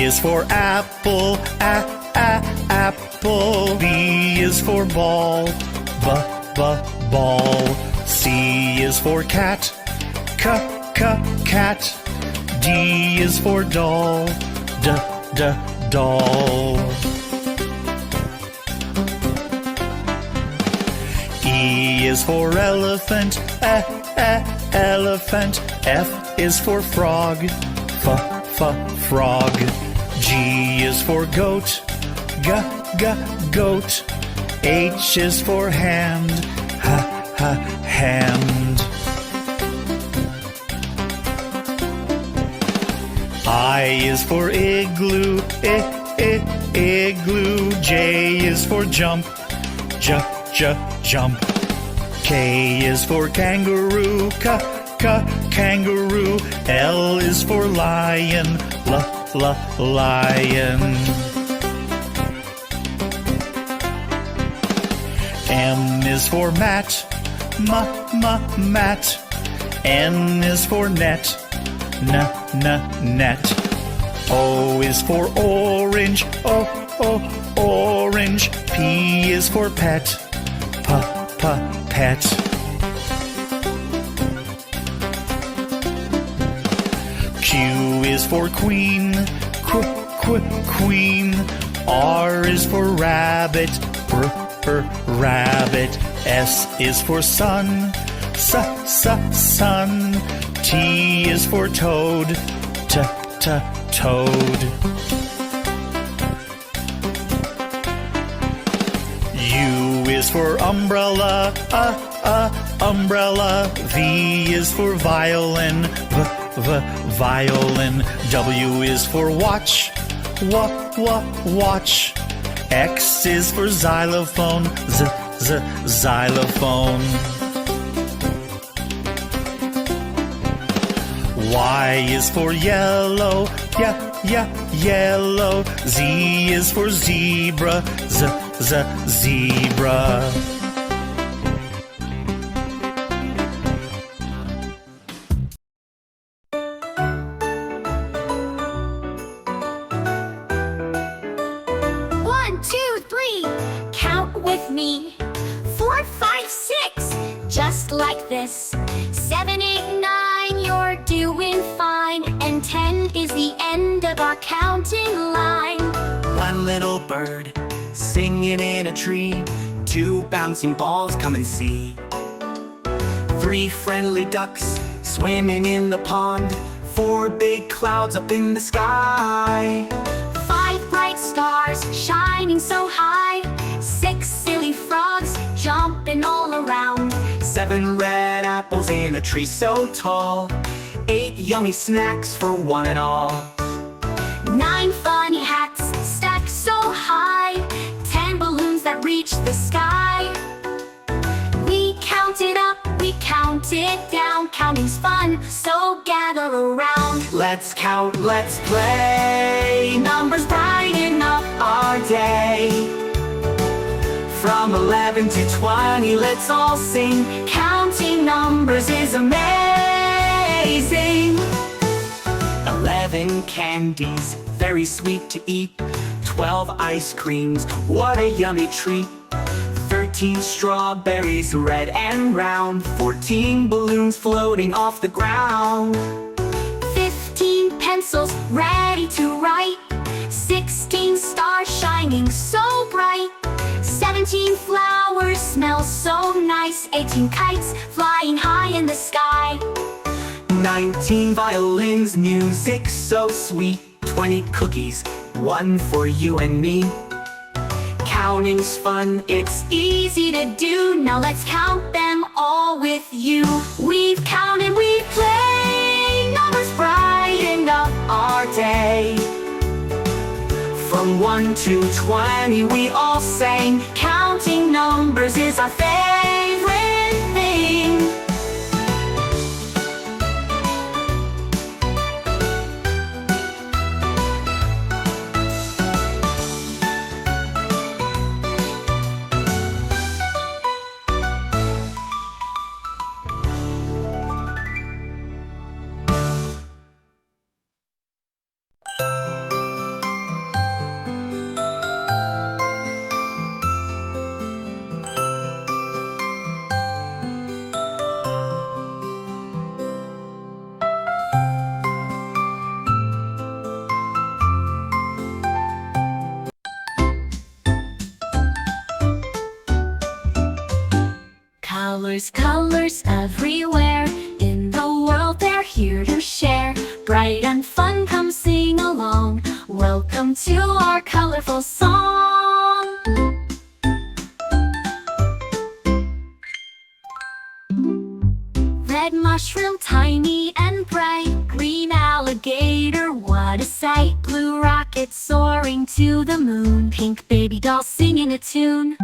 A is for apple, apple. B is for ball, ball. C is for cat, cat. D is for doll, doll. E is for elephant, elephant. F is for frog, frog. G is for goat, goat. H is for hand, hand. I is for igloo, igloo. J is for jump, jump. K is for kangaroo, kangaroo. L is for lion, lion. M is for mat, mat. N is for net, net. O is for orange, orange. P is for pet, pet. Q is for queen, queen. R is for rabbit, rabbit. S is for sun, sun. T is for toad, toad. U is for umbrella, umbrella. V is for violin, violin. W is for watch, watch. X is for xylophone, xylophone. Y is for yellow, yellow. Z is for zebra, zebra. One, two, three, count with me. 4, 5, 6, just like this. 7, 8, 9, you're doing fine. And 10 is the end of our counting line. One little bird singing in a tree. 2 bouncing balls, come and see. 3 friendly ducks swimming in the pond. 4 big clouds up in the sky. 5 bright stars shining so high. 6 silly frogs jumping all around. 7 red apples in a tree so tall. 8 yummy snacks for one and all. 9 funny hats stacked so high. 10 balloons that reach the sky. We counted up, we counted down. Counting's fun, so gather around. Let's count, let's play. Numbers brighten up our day. From 11 to 20, let's all sing. Counting numbers is amazing. 11 candies, very sweet to eat. 12 ice creams, what a yummy treat. 13 strawberries, red and round. 14 balloons floating off the ground. 15 pencils ready to write. 16 stars shining so bright. 17 flowers smell so nice. 18 kites flying high in the sky. 19 violins, music so sweet. 20 cookies, one for you and me. Counting's fun, it's easy to do. Now let's count them all with you. We've counted, we've played. Numbers brightened up our day. From 1 to 20 we all sang. Counting numbers is our favorite thing. Colors, colors everywhere. In the world they're here to share. Bright and fun, come sing along. Welcome to our colorful song. Red mushroom, tiny and bright. Green alligator, what a sight. Blue rocket soaring to the moon. Pink baby doll singing a tune.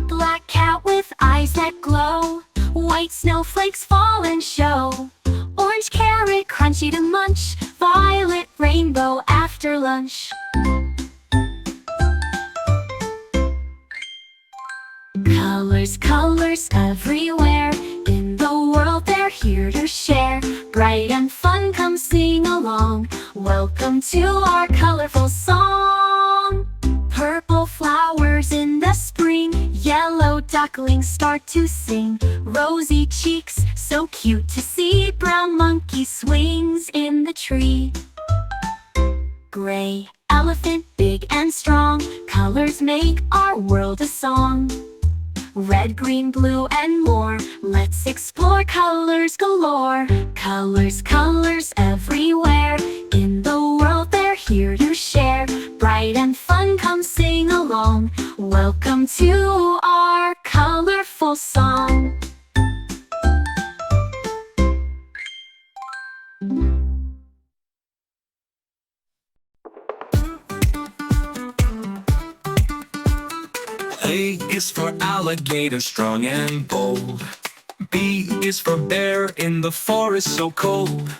Black cat with eyes that glow. White snowflakes fall and show. Orange carrot, crunchy to munch. Violet rainbow after lunch. Colors, colors everywhere. In the world they're here to share. Bright and fun, come sing along. Welcome to our colorful song. Purple flowers in the spring. Yellow ducklings start to sing. Rosy cheeks, so cute to see. Brown monkey swings in the tree. Gray elephant, big and strong. Colors make our world a song. Red, green, blue, and more. Let's explore colors galore. Colors, colors everywhere. In the world they're here to share. Bright and fun, come sing along. Welcome to our colorful song. A is for alligator, strong and bold. B is for bear in the forest so cold.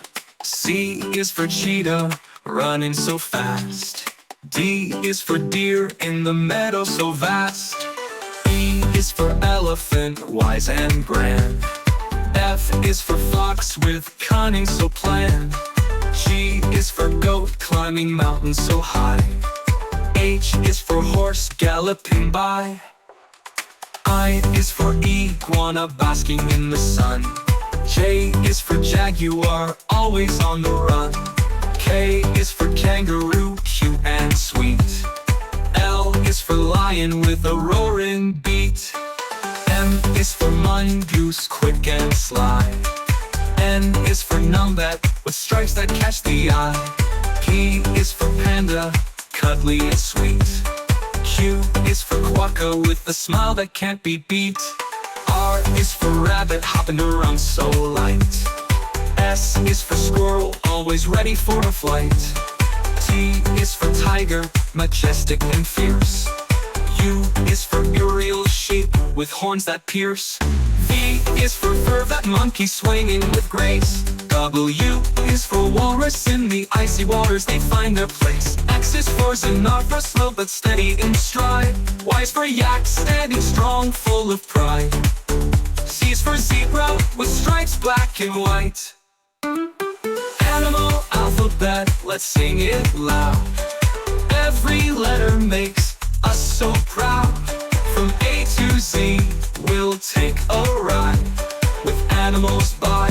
C is for cheetah, running so fast. D is for deer in the meadow so vast. E is for elephant, wise and grand. F is for fox with cunning so planned. G is for goat, climbing mountains so high. H is for horse, galloping by. I is for iguana, basking in the sun. J is for jaguar, always on the run. K is for kangaroo, cute and sweet. L is for lion with a roaring beat. M is for mongoose, quick and sly. N is for numbat, with stripes that catch the eye. P is for panda, cuddly and sweet. Q is for quokka with a smile that can't be beat. R is for rabbit, hopping around so light. S is for squirrel, always ready for a flight. T is for tiger, majestic and fierce. U is for urial sheep with horns that pierce. V is for fur, that monkey swinging with grace. W is for walrus, in the icy waters they find their place. X is for zebra, slow but steady in stride. Y is for yak, standing strong, full of pride. Z is for zebra, with stripes black and white. Animal alphabet, let's sing it loud. Every letter makes us so proud. From A to Z, we'll take a ride with animals by